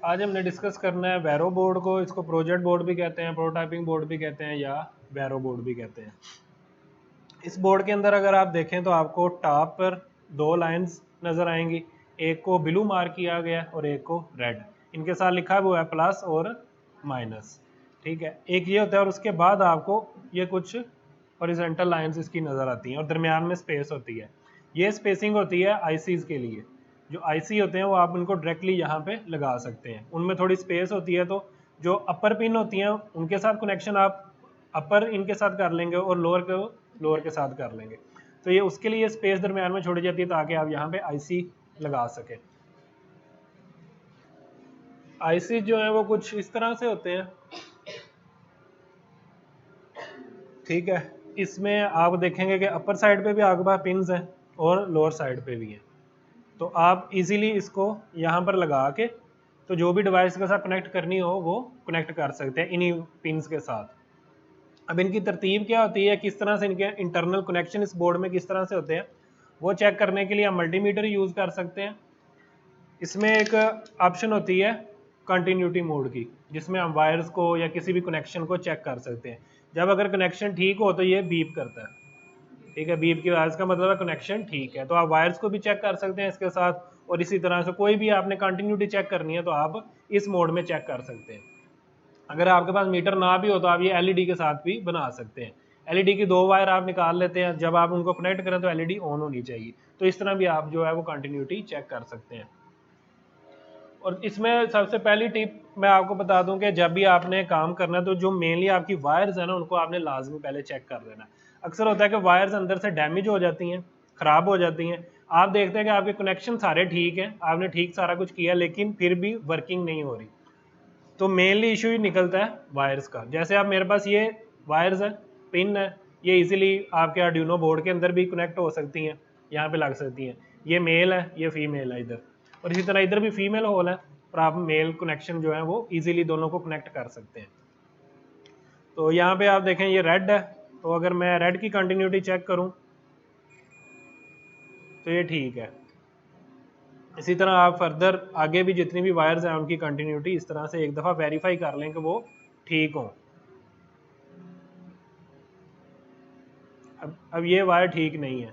आज हमने डिस्कस करना है वैरो बोर्ड को। इसको प्रोजेक्ट बोर्ड भी कहते हैं, प्रोटोटाइपिंग बोर्ड भी कहते हैं या वैरो बोर्ड भी कहते हैं। इस बोर्ड के अंदर अगर आप देखें तो आपको टॉप पर दो लाइंस नज़र आएंगी, एक को ब्लू मार्क किया गया और एक को रेड। इनके साथ लिखा हुआ है प्लस और माइनस, ठीक है। एक ये होता है और उसके बाद आपको ये कुछ हॉरिजॉन्टल लाइंस इसकी नज़र आती हैं और दरमियान में स्पेस होती है। ये स्पेसिंग होती है आईसीज के लिए। जो आईसी होते हैं वो आप उनको डायरेक्टली यहाँ पे लगा सकते हैं, उनमें थोड़ी स्पेस होती है। तो जो अपर पिन होती हैं उनके साथ कनेक्शन आप अपर इनके साथ कर लेंगे और लोअर को लोअर के साथ कर लेंगे। तो ये उसके लिए स्पेस दरमियान में छोड़ी जाती है ताकि आप यहाँ पे आईसी लगा सकें। आईसी जो है वो कुछ इस तरह से होते हैं, ठीक है। इसमें आप देखेंगे कि अपर साइड पे भी आपके पास पिन्स हैं और लोअर साइड पे भी हैं। तो आप इजीली इसको यहाँ पर लगा के तो जो भी डिवाइस के साथ कनेक्ट करनी हो वो कनेक्ट कर सकते हैं इन्हीं पिन्स के साथ। अब इनकी तरतीब क्या होती है, किस तरह से इनके इंटरनल कनेक्शन इस बोर्ड में किस तरह से होते हैं, वो चेक करने के लिए हम मल्टीमीटर यूज़ कर सकते हैं। इसमें एक ऑप्शन होती है कंटिन्यूटी मोड की, जिसमें हम वायर्स को या किसी भी कनेक्शन को चेक कर सकते हैं। जब अगर कनेक्शन ठीक हो तो ये बीप करता है, ठीक है। बीप की आवाज़ का मतलब है कनेक्शन ठीक है। तो आप वायर्स को भी चेक कर सकते हैं इसके साथ, और इसी तरह से कोई भी आपने कंटिन्यूटी चेक करनी है तो आप इस मोड में चेक कर सकते हैं। अगर आपके पास मीटर ना भी हो तो आप ये एलईडी के साथ भी बना सकते हैं। एलईडी की दो वायर आप निकाल लेते हैं, जब आप उनको कनेक्ट करें तो एलईडी ऑन होनी चाहिए। तो इस तरह भी आप जो है वो कंटिन्यूटी चेक कर सकते हैं। और इसमें सबसे पहली टिप मैं आपको बता दूं कि जब भी आपने काम करना है तो जो मेनली आपकी वायर्स है ना उनको आपने लाजमी पहले चेक कर लेना है। अक्सर होता है कि वायर्स अंदर से डैमेज हो जाती हैं, ख़राब हो जाती हैं। आप देखते हैं कि आपके कनेक्शन सारे ठीक हैं, आपने ठीक सारा कुछ किया, लेकिन फिर भी वर्किंग नहीं हो रही। तो मेनली इशू ही निकलता है वायर्स का। जैसे आप मेरे पास ये वायर्स है, पिन है, ये इजीली आपके आर्डिनो बोर्ड के अंदर भी कनेक्ट हो सकती हैं, यहाँ पे लग सकती हैं। ये मेल है, ये फीमेल है इधर, और इसी तरह इधर भी फीमेल होल है, और आप मेल कनेक्शन जो है वो इजीली दोनों को कनेक्ट कर सकते हैं। तो यहाँ पे आप देखें ये रेड है, तो अगर मैं रेड की कंटिन्यूटी चेक करूँ तो ये ठीक है। इसी तरह आप फर्दर आगे भी जितनी भी वायर्स हैं उनकी कंटिन्यूटी इस तरह से एक दफ़ा वेरीफाई कर लें कि वो ठीक हों। अब ये वायर ठीक नहीं है,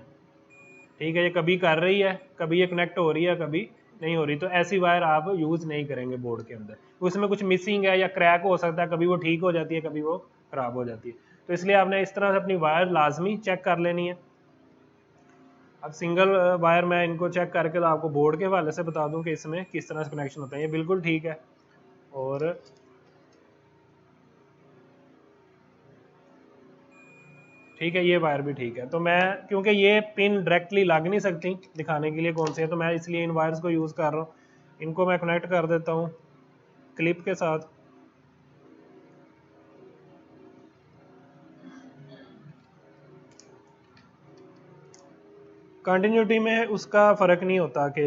ठीक है, ये कभी कर रही है, कभी ये कनेक्ट हो रही है, कभी नहीं हो रही। तो ऐसी वायर आप यूज़ नहीं करेंगे बोर्ड के अंदर। उसमें कुछ मिसिंग है या क्रैक हो सकता है, कभी वो ठीक हो जाती है, कभी वो ख़राब हो जाती है। तो इसलिए आपने इस तरह से अपनी वायर लाजमी चेक कर लेनी है। अब सिंगल वायर मैं इनको चेक करके तो आपको बोर्ड के हवाले से बता दूं कि इसमें किस तरह से कनेक्शन होता है। ये बिल्कुल ठीक है, और ठीक है, ये वायर भी ठीक है। तो मैं क्योंकि ये पिन डायरेक्टली लग नहीं सकती दिखाने के लिए कौन से है, तो मैं इसलिए इन वायर्स को यूज़ कर रहा हूँ। इनको मैं कनेक्ट कर देता हूँ क्लिप के साथ। कंटिन्यूटी में उसका फ़र्क नहीं होता कि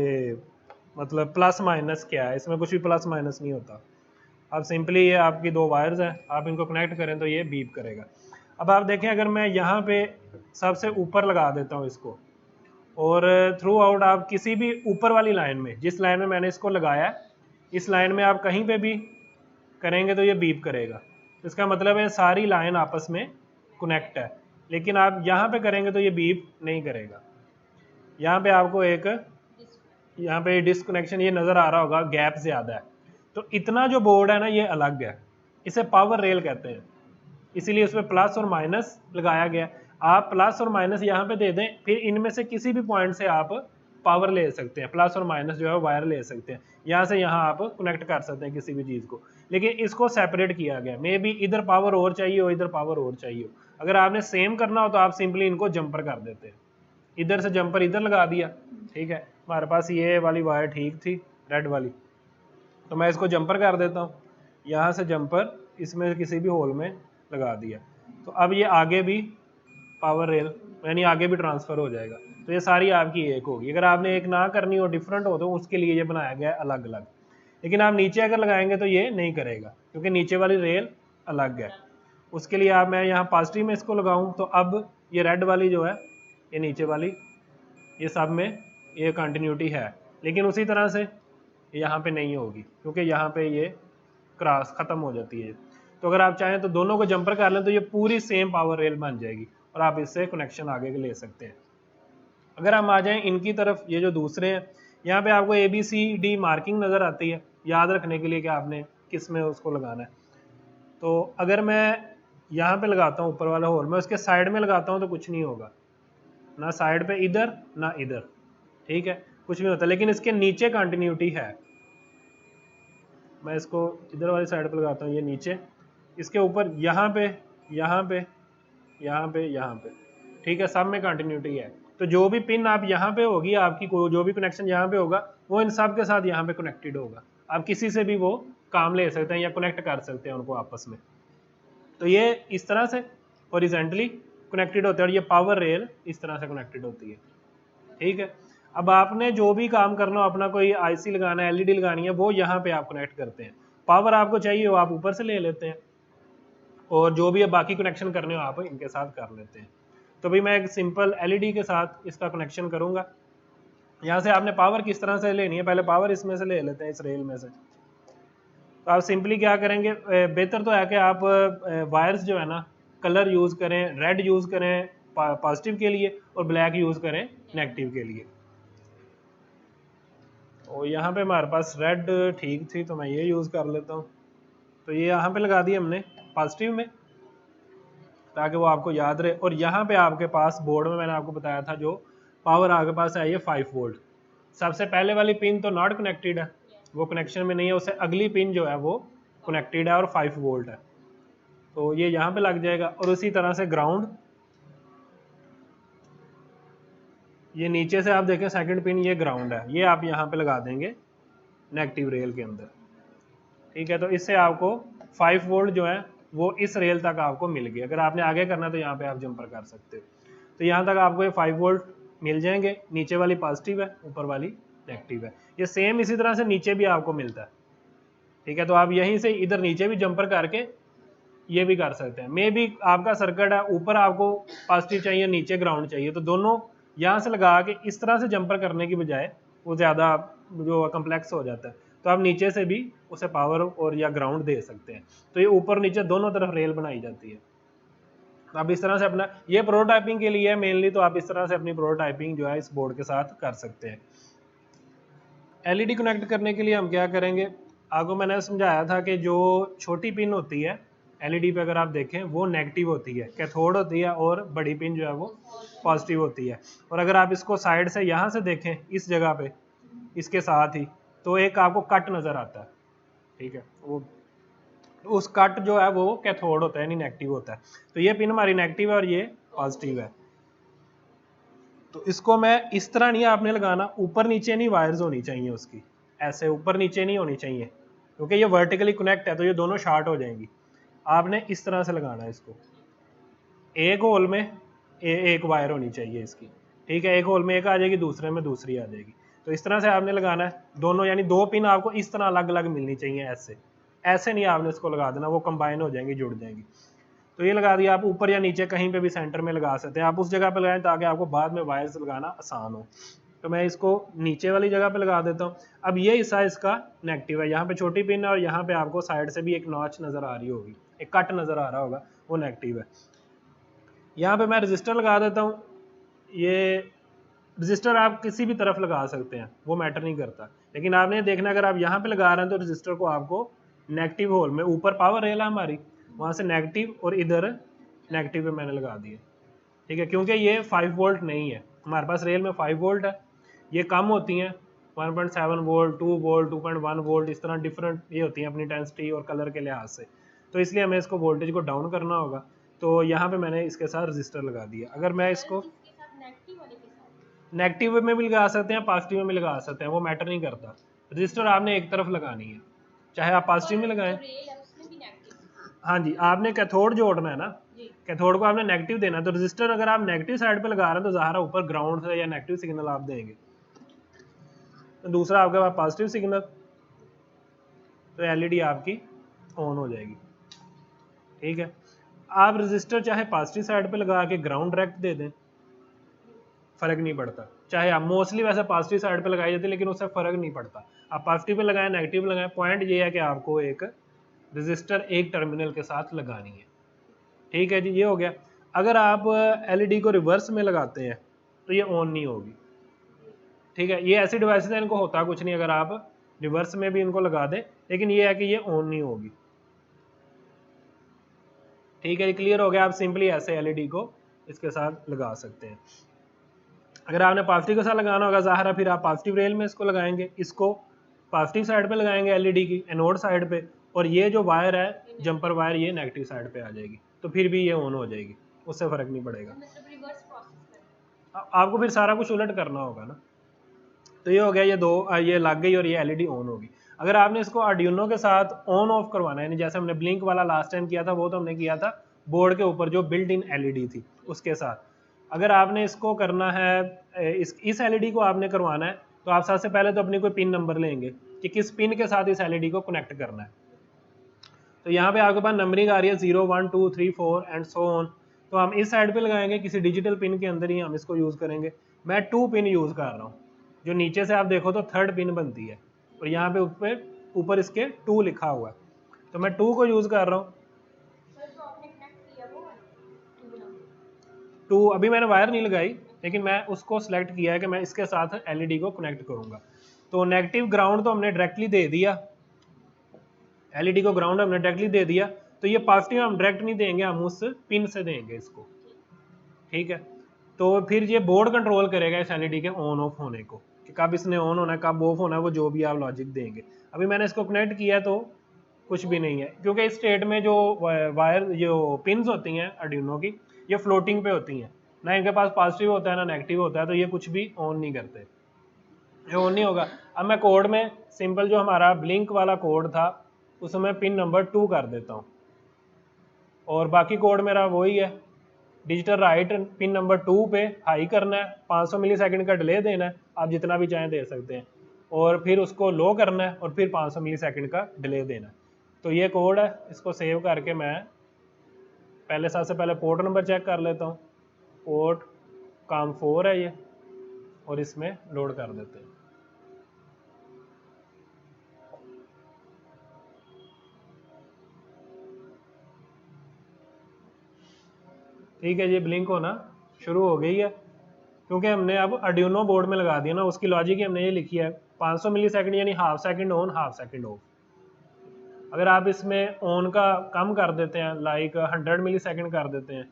मतलब प्लस माइनस क्या है, इसमें कुछ भी प्लस माइनस नहीं होता। अब सिंपली ये आपकी दो वायर्स हैं, आप इनको कनेक्ट करें तो ये बीप करेगा। अब आप देखें अगर मैं यहाँ पे सबसे ऊपर लगा देता हूँ इसको, और थ्रू आउट आप किसी भी ऊपर वाली लाइन में, जिस लाइन में मैंने इसको लगाया है, इस लाइन में आप कहीं पे भी करेंगे तो ये बीप करेगा। इसका मतलब है सारी लाइन आपस में कनेक्ट है। लेकिन आप यहाँ पे करेंगे तो ये बीप नहीं करेगा। यहाँ पे आपको एक यहाँ पे डिस्कनेक्शन ये नज़र आ रहा होगा, गैप ज़्यादा है। तो इतना जो बोर्ड है ना ये अलग है, इसे पावर रेल कहते हैं, इसीलिए उसमें प्लस और माइनस लगाया गया। आप प्लस और माइनस यहाँ पे दे दें, फिर इनमें से किसी भी पॉइंट से आप पावर ले सकते हैं, प्लस और माइनस जो है वायर ले सकते हैं, यहाँ से यहाँ आप कनेक्ट कर सकते हैं किसी भी चीज़ को। लेकिन इसको सेपरेट किया गया, मे बी इधर पावर और चाहिए हो, इधर पावर और चाहिए हो। अगर आपने सेम करना हो तो आप सिंपली इनको जंपर कर देते हैं, इधर से जंपर इधर लगा दिया, ठीक है। हमारे पास ये वाली वायर ठीक थी रेड वाली, तो मैं इसको जंपर कर देता हूँ, यहाँ से जंपर इसमें किसी भी होल में लगा दिया। तो अब ये आगे भी पावर रेल यानी आगे भी ट्रांसफ़र हो जाएगा। तो ये सारी आपकी एक होगी। अगर आपने एक ना करनी हो, डिफरेंट हो, तो उसके लिए ये बनाया गया है अलग अलग। लेकिन आप नीचे अगर लगाएंगे तो ये नहीं करेगा, क्योंकि नीचे वाली रेल अलग है। उसके लिए आप मैं यहाँ पॉजिटिव में इसको लगाऊँ तो अब ये रेड वाली जो है, ये नीचे वाली, ये सब में ये कंटिन्यूटी है। लेकिन उसी तरह से यहाँ पे नहीं होगी क्योंकि यहाँ पे ये क्रॉस ख़त्म हो जाती है। तो अगर आप चाहें तो दोनों को जंपर कर लें तो ये पूरी सेम पावर रेल बन जाएगी और आप इससे कनेक्शन आगे के ले सकते हैं। अगर हम आ जाएं इनकी तरफ, ये जो दूसरे हैं, यहाँ पे आपको ABCD मार्किंग नज़र आती है याद रखने के लिए कि आपने किस में उसको लगाना है। तो अगर मैं यहाँ पे लगाता हूँ ऊपर वाला होल, मैं उसके साइड में लगाता हूँ तो कुछ नहीं होगा, ना साइड पे इधर ना इधर, ठीक है, कुछ नहीं होता। लेकिन इसके नीचे कंटिन्यूटी है। मैं इसको इधर वाली साइड पे लगाता हूँ, ये नीचे, इसके ऊपर यहाँ पे यहाँ पे यहाँ पे यहाँ पे, ठीक है, सब में कंटिन्यूटी है। तो जो भी पिन आप यहाँ पे होगी आपकी, जो भी कनेक्शन यहाँ पे होगा वो इन सब के साथ यहाँ पे कनेक्टेड होगा। आप किसी से भी वो काम ले सकते हैं या कनेक्ट कर सकते हैं उनको आपस में। तो ये इस तरह से हॉरिजॉन्टली कनेक्टेड होते हैं और ये पावर रेल इस तरह से कनेक्टेड होती है, ठीक है। अब आपने जो भी काम करना हो, अपना कोई IC लगाना है, LED लगानी है, वो यहाँ पे आप कनेक्ट करते हैं। पावर आपको चाहिए वो आप ऊपर से ले लेते हैं और जो भी बाकी कनेक्शन करने हो आप इनके साथ कर लेते हैं। तो भाई मैं एक सिंपल LED के साथ इसका कनेक्शन करूँगा। यहाँ से आपने पावर किस तरह से लेनी है, पहले पावर इसमें से ले लेते हैं, इस रेल में से। तो आप सिंपली क्या करेंगे, बेहतर तो है कि आप वायर्स जो है ना कलर यूज़ करें, रेड यूज़ करें पॉजिटिव के लिए और ब्लैक यूज़ करें नेगेटिव के लिए। और यहाँ पे हमारे पास रेड ठीक थी तो मैं ये यूज़ कर लेता हूँ। तो ये यहाँ पे लगा दी हमने पॉजिटिव में ताकि वो आपको याद रहे। और यहाँ पे आपके पास बोर्ड में मैंने आपको बताया था जो पावर आपके पास है ये 5 वोल्ट। सबसे पहले वाली पिन तो नॉट कनेक्टेड है, वो कनेक्शन में नहीं है, उससे अगली पिन जो है वो कनेक्टेड है और 5 वोल्ट है, तो ये यहाँ पे लग जाएगा। और उसी तरह से ग्राउंड, ये नीचे से आप देखें सेकंड पिन ये ग्राउंड है, ये आप यहाँ पे लगा देंगे नेगेटिव रेल के अंदर, ठीक है। तो इससे आपको 5 वोल्ट जो है वो इस रेल तक आपको मिल गई। अगर आपने आगे करना तो यहाँ पे आप जंपर कर सकते हो। तो यहाँ तक आपको ये 5 वोल्ट मिल जाएंगे, नीचे वाली पॉजिटिव है ऊपर वाली नेगेटिव है। ये सेम इसी तरह से नीचे भी आपको मिलता है, ठीक है। तो आप यहीं से इधर नीचे भी जंपर करके ये भी कर सकते हैं। मे भी आपका सर्किट है ऊपर आपको पॉजिटिव चाहिए नीचे ग्राउंड चाहिए, तो दोनों यहाँ से लगा के इस तरह से जंपर करने की बजाय वो ज़्यादा जो कम्प्लेक्स हो जाता है, तो आप नीचे से भी उसे पावर और या ग्राउंड दे सकते हैं। तो ये ऊपर नीचे दोनों तरफ रेल बनाई जाती है। तो आप इस तरह से अपना, ये प्रोटोटाइपिंग के लिए है मेनली, तो आप इस तरह से अपनी प्रोटोटाइपिंग जो है इस बोर्ड के साथ कर सकते हैं। LED कनेक्ट करने के लिए हम क्या करेंगे, आपको मैंने समझाया था कि जो छोटी पिन होती है LED पे अगर आप देखें वो नेगेटिव होती है, कैथोड होती है, और बड़ी पिन जो है वो पॉजिटिव होती है। और अगर आप इसको साइड से यहाँ से देखें इस जगह पे इसके साथ ही, तो एक आपको कट नज़र आता है, ठीक है। वो उस कट जो है वो कैथोड होता है, यानी नेगेटिव होता है। तो ये पिन हमारी नेगेटिव है और ये पॉजिटिव है। तो इसको मैं इस तरह नहीं आपने लगाना, ऊपर नीचे नहीं वायर्स होनी चाहिए उसकी, ऐसे ऊपर नीचे नहीं होनी चाहिए क्योंकि ये वर्टिकली कनेक्ट है तो ये दोनों शॉर्ट हो जाएंगी। आपने इस तरह से लगाना है इसको, एक होल में एक वायर होनी चाहिए इसकी, ठीक है। एक होल में एक आ जाएगी, दूसरे में दूसरी आ जाएगी। तो इस तरह से आपने लगाना है दोनों, यानी दो पिन आपको इस तरह अलग अलग मिलनी चाहिए, ऐसे ऐसे नहीं आपने इसको लगा देना, वो कंबाइन हो जाएंगी, जुड़ जाएंगी। तो ये लगा दिया। आप ऊपर या नीचे कहीं पे भी सेंटर में लगा सकते हैं, आप उस जगह पे लगाएं ताकि आपको बाद में वायर्स लगाना आसान हो। तो मैं इसको नीचे वाली जगह पे लगा देता हूँ। अब ये हिस्सा इसका नेगेटिव है, यहाँ पे छोटी पिन है और यहाँ पे आपको साइड से भी एक नॉच नज़र आ रही होगी, एक कट नज़र आ रहा होगा, वो नेगेटिव है। यहाँ पे मैं रजिस्टर लगा देता हूँ। ये रजिस्टर आप किसी भी तरफ लगा सकते हैं, वो मैटर नहीं करता, लेकिन आपने देखना अगर आप यहाँ पे लगा रहे हैं तो रजिस्टर को आपको नेगेटिव होल में, ऊपर पावर रेल है हमारी, वहाँ से नेगेटिव और इधर नेगेटिव पे मैंने लगा दिया, ठीक है। क्योंकि ये 5 वोल्ट नहीं है, हमारे पास रेल में 5 वोल्ट है, ये कम होती हैं 1.7 वोल्ट, 2 वोल्ट, 2.1 वोल्ट, इस तरह डिफरेंट ये होती हैं अपनी इंटेंसिटी और कलर के लिहाज से। तो इसलिए हमें इसको वोल्टेज को डाउन करना होगा। तो यहाँ पे मैंने इसके साथ रजिस्टर लगा दिया। अगर मैं इसको नेगेटिव में भी लगा सकते हैं, पॉजिटिव में भी लगा सकते हैं, वो मैटर नहीं करता। रजिस्टर आपने एक तरफ लगानी है, चाहे आप पॉजिटिव में लगाएं। हाँ जी, आपने कैथोड जोड़ना है ना, कैथोड को आपने नेगेटिव देना है, तो रजिस्टर अगर आप नेगेटिव साइड पे लगा रहे हैं तो ज़ाहिर ऊपर ग्राउंड से या नेगेटिव सिग्नल आप देंगे, तो दूसरा आपके पास पॉजिटिव सिग्नल, तो LED आपकी ऑन हो जाएगी, ठीक है। आप रजिस्टर चाहे पॉजिटिव साइड पे लगा के ग्राउंड डायरेक्ट दे दें, फर्क नहीं पड़ता। चाहे आप मोस्टली वैसे पॉजिटिव साइड पे लगाई जाती है, लेकिन उससे फ़र्क नहीं पड़ता, आप पॉजिटिव पे लगाएं नेगेटिव पे लगाएं, पॉइंट ये है कि आपको एक रजिस्टर एक टर्मिनल के साथ लगानी है। ठीक है जी, ये हो गया। अगर आप एलईडी को रिवर्स में लगाते हैं तो ये ऑन नहीं होगी। ठीक है, ये ऐसी डिवाइसेस हैं इनको होता कुछ नहीं अगर आप रिवर्स में भी इनको लगा दें, लेकिन ये है कि ये ऑन नहीं होगी। ठीक है, क्लियर हो गया। आप सिंपली ऐसे एलईडी को इसके साथ लगा सकते हैं। अगर आपने पॉजिटिव के साथ लगाना होगा ज़ाहिर है, फिर आप पॉजिटिव रेल में इसको लगाएंगे, इसको पॉजिटिव साइड पे लगाएंगे एलईडी की एनोड साइड पे, और ये जो वायर है जंपर वायर ये नेगेटिव साइड पे आ जाएगी, तो फिर भी ये ऑन हो जाएगी, उससे फ़र्क नहीं पड़ेगा। आपको फिर सारा कुछ उलट करना होगा ना। तो ये हो गया, ये दो ये लग गई और ये एलईडी ऑन होगी। अगर आपने इसको आर्डिनो के साथ ऑन ऑफ करवाना है, यानी जैसे हमने ब्लिंक वाला लास्ट टाइम किया था, वो तो हमने किया था बोर्ड के ऊपर जो बिल्ट इन एलईडी थी उसके साथ। अगर आपने इसको करना है, इस एलईडी को आपने करवाना है, तो आप सबसे पहले तो अपनी कोई पिन नंबर लेंगे कि किस पिन के साथ इस एलईडी को कनेक्ट करना है। तो यहाँ पे आपके पास नंबरिंग आ रही है 0 1 2 3 4 एंड सो ऑन। तो हम इस साइड पे लगाएंगे, किसी डिजिटल पिन के अंदर ही हम इसको यूज़ करेंगे। मैं 2 पिन यूज़ कर रहा हूँ, जो नीचे से आप देखो तो 3rd पिन बनती है, और यहाँ पे ऊपर इसके 2 लिखा हुआ है, तो मैं 2 को यूज़ कर रहा हूँ। 2 अभी मैंने वायर नहीं लगाई, लेकिन मैं उसको सिलेक्ट किया है कि मैं इसके साथ एलईडी को कनेक्ट करूँगा। तो नेगेटिव ग्राउंड तो हमने डायरेक्टली दे दिया, एलईडी को ग्राउंड हमने डायरेक्टली दे दिया, तो ये पॉजिटिव हम डायरेक्ट नहीं देंगे, हम उस पिन से देंगे इसको। ठीक है, तो फिर ये बोर्ड कंट्रोल करेगा इस एलईडी के ऑन ऑफ होने को, कि कब इसने ऑन होना है कब ऑफ होना है, वो जो भी आप लॉजिक देंगे। अभी मैंने इसको कनेक्ट किया तो कुछ भी नहीं है, क्योंकि इस स्टेट में जो वायर जो पिन्स होती हैं आर्डिनो की, ये फ्लोटिंग पे होती हैं, ना इनके पास पॉजिटिव होता है ना नेगेटिव होता है, तो ये कुछ भी ऑन नहीं करते, ये ऑन नहीं होगा। अब मैं कोड में सिंपल जो हमारा ब्लिंक वाला कोड था उसमें पिन नंबर 2 कर देता हूँ, और बाकी कोड मेरा वही है, डिजिटल राइट पिन नंबर 2 पे हाई करना है, 500 मिली सेकेंड का डिले देना है, आप जितना भी चाहें दे सकते हैं, और फिर उसको लो करना है और फिर 500 मिली सेकेंड का डिले देना है। तो ये कोड है, इसको सेव करके मैं पहले सबसे पहले पोर्ट नंबर चेक कर लेता हूँ, पोर्ट COM4 है ये, और इसमें लोड कर देते हैं। ठीक है, ये ब्लिंक होना शुरू हो गई है, क्योंकि हमने अब आर्डिनो बोर्ड में लगा दिया ना, उसकी लॉजिक ही हमने ये लिखी है 500 मिली सेकेंड, यानी half second on half second of. अगर आप इसमें ऑन का कम कर देते हैं, लाइक 100 मिली सेकेंड कर देते हैं,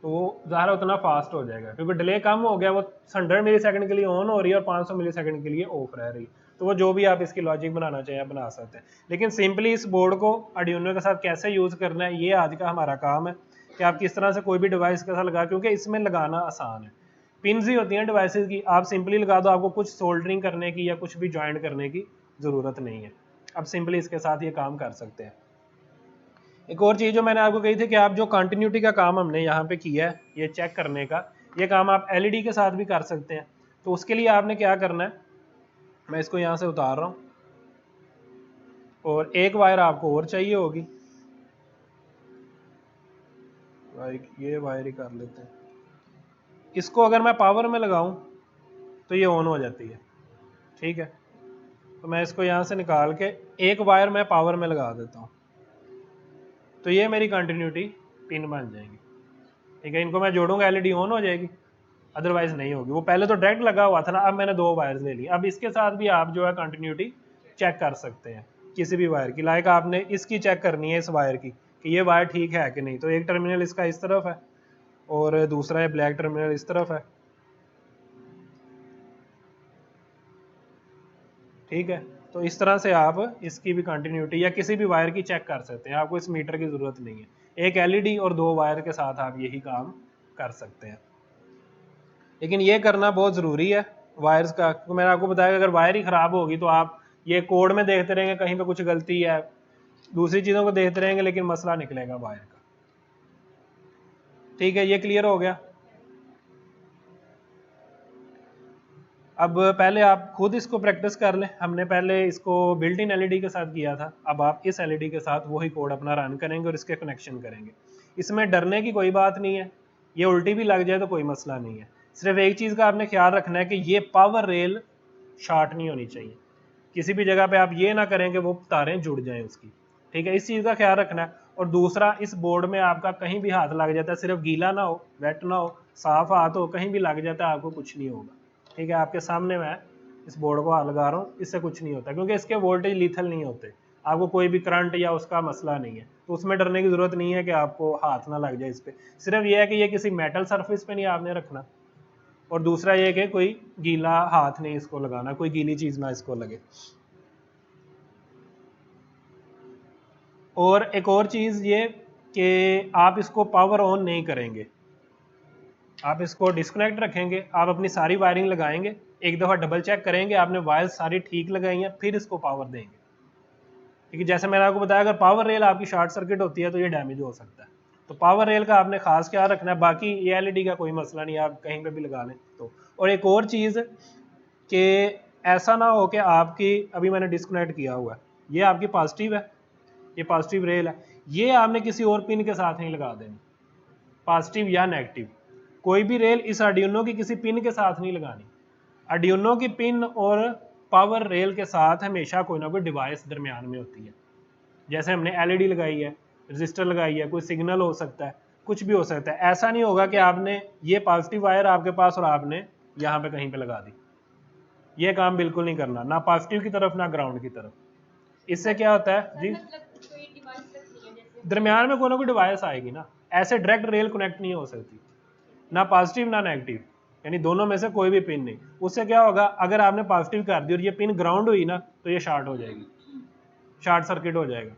तो वो ज़्यादा उतना फास्ट हो जाएगा, क्योंकि डिले कम हो गया, वो 100 मिली सेकेंड के लिए ऑन हो रही है और 500 मिली सेकेंड के लिए ऑफ रह रही है। तो वो जो भी आप इसकी लॉजिक बनाना चाहिए बना सकते हैं, लेकिन सिंपली इस बोर्ड को आर्डिनो के साथ कैसे यूज़ करना है, ये आज का हमारा काम है कि आप किस तरह से कोई भी डिवाइस के साथ लगा, क्योंकि इसमें लगाना आसान है, पिन्स ही होती हैं डिवाइसेस की, आप सिंपली लगा दो, आपको कुछ सोल्डरिंग करने की या कुछ भी ज्वाइंट करने की ज़रूरत नहीं है, आप सिंपली इसके साथ ये काम कर सकते हैं। एक और चीज़ जो मैंने आपको कही थी कि आप जो कंटिन्यूटी का काम हमने यहाँ पे किया है, ये चेक करने का, ये काम आप एलईडी के साथ भी कर सकते हैं। तो उसके लिए आपने क्या करना है, मैं इसको यहाँ से उतार रहा हूँ, और एक वायर आपको और चाहिए होगी, लाइक ये वायर ही कर लेते हैं। इसको अगर मैं पावर में लगाऊं तो ये ऑन हो जाती है। ठीक है, तो मैं इसको यहाँ से निकाल के एक वायर मैं पावर में लगा देता हूँ, तो ये मेरी कंटिन्यूटी पिन बन जाएगी। ठीक है, इनको मैं जोड़ूंगा, एलईडी ऑन हो जाएगी, अदरवाइज नहीं होगी। वो पहले तो डायरेक्ट लगा हुआ था ना, अब मैंने 2 वायर्स ले ली। अब इसके साथ भी आप जो है कंटिन्यूटी चेक कर सकते हैं किसी भी वायर की, लाइक आपने इसकी चेक करनी है इस वायर की कि ये वायर ठीक है कि नहीं। तो एक टर्मिनल इसका इस तरफ है और दूसरा ये ब्लैक टर्मिनल इस तरफ है। ठीक है, तो इस तरह से आप इसकी भी कंटिन्यूटी या किसी भी वायर की चेक कर सकते हैं, आपको इस मीटर की ज़रूरत नहीं है। एक एलईडी और 2 वायर के साथ आप यही काम कर सकते हैं, लेकिन ये करना बहुत ज़रूरी है वायर्स का। तो मैंने आपको बताया अगर वायर ही ख़राब होगी तो आप ये कोड में देखते रहेंगे कहीं पे कुछ गलती है, दूसरी चीज़ों को देखते रहेंगे, लेकिन मसला निकलेगा वायर का। ठीक है, ये क्लियर हो गया। अब पहले आप खुद इसको प्रैक्टिस कर लें, हमने पहले इसको बिल्ट इन एलईडी के साथ किया था, अब आप इस एलईडी के साथ वही कोड अपना रन करेंगे और इसके कनेक्शन करेंगे। इसमें डरने की कोई बात नहीं है, ये उल्टी भी लग जाए तो कोई मसला नहीं है। सिर्फ एक चीज़ का आपने ख्याल रखना है कि ये पावर रेल शॉर्ट नहीं होनी चाहिए, किसी भी जगह पे आप ये ना करें कि वो तारें जुड़ जाएं उसकी, ठीक है, इस चीज़ का ख्याल रखना है। और दूसरा, इस बोर्ड में आपका कहीं भी हाथ लग जाता है, सिर्फ गीला ना हो, वेट ना हो, साफ हाथ हो, कहीं भी लग जाता है आपको कुछ नहीं होगा, ठीक है। आपके सामने मैं इस बोर्ड को हाथ लगा रहा हूँ, इससे कुछ नहीं होता, क्योंकि इसके वोल्टेज लीथल नहीं होते, आपको कोई भी करंट या उसका मसला नहीं है, तो उसमें डरने की ज़रूरत नहीं है कि आपको हाथ ना लग जाए इस पर। सिर्फ ये है कि ये किसी मेटल सरफेस पे नहीं आपने रखना, और दूसरा ये कि कोई गीला हाथ नहीं इसको लगाना, कोई गीली चीज़ ना इसको लगे। और एक और चीज़ ये कि आप इसको पावर ऑन नहीं करेंगे, आप इसको डिस्कनेक्ट रखेंगे, आप अपनी सारी वायरिंग लगाएंगे, एक दफ़ा डबल चेक करेंगे आपने वायर सारी ठीक लगाई हैं, फिर इसको पावर देंगे, क्योंकि जैसे मैंने आपको बताया अगर पावर रेल आपकी शॉर्ट सर्किट होती है तो ये डैमेज हो सकता है, तो पावर रेल का आपने खास ख्याल रखना है। बाकी ये एलईडी का कोई मसला नहीं, आप कहीं पे भी लगा लें तो। और एक और चीज़ कि ऐसा ना हो कि आपकी, अभी मैंने डिस्कनेक्ट किया हुआ है, ये आपकी पॉजिटिव है, ये पॉजिटिव रेल है, ये आपने किसी और पिन के साथ नहीं लगा देनी, पॉजिटिव या नेगेटिव, कोई भी रेल इस आर्डिनो की किसी पिन के साथ नहीं लगानी। आर्डिनो की पिन और पावर रेल के साथ हमेशा कोई ना कोई डिवाइस दरमियान में होती है, जैसे हमने एलईडी लगाई है, रजिस्टर लगाई है, कोई सिग्नल हो सकता है, कुछ भी हो सकता है। ऐसा नहीं होगा कि आपने ये पॉजिटिव वायर आपके पास और आपने यहाँ पे कहीं पे लगा दी, ये काम बिल्कुल नहीं करना, ना पॉजिटिव की तरफ ना ग्राउंड की तरफ। इससे क्या होता है जी, दरमियान में कोई ना कोई डिवाइस आएगी ना, ऐसे डायरेक्ट रेल कनेक्ट नहीं हो सकती, ना पॉजिटिव ना नेगेटिव, यानी दोनों में से कोई भी पिन नहीं। उससे क्या होगा, अगर आपने पॉजिटिव कर दी और ये पिन ग्राउंड हुई ना तो ये शॉर्ट हो जाएगी, शॉर्ट सर्किट हो जाएगा,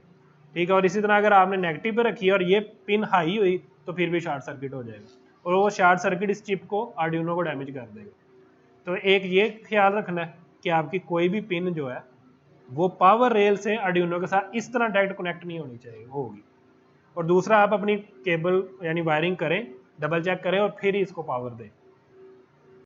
ठीक है। और इसी तरह अगर आपने नेगेटिव पे रखी है और ये पिन हाई हुई तो फिर भी शॉर्ट सर्किट हो जाएगा, और वो शॉर्ट सर्किट इस चिप को, आर्डिनो को डैमेज कर देगा। तो एक ये ख्याल रखना है कि आपकी कोई भी पिन जो है वो पावर रेल से आर्डिनो के साथ इस तरह डायरेक्ट कनेक्ट नहीं होनी चाहिए, वो होगी। और दूसरा, आप अपनी केबल यानी वायरिंग करें, डबल चेक करें और फिर ही इसको पावर दें।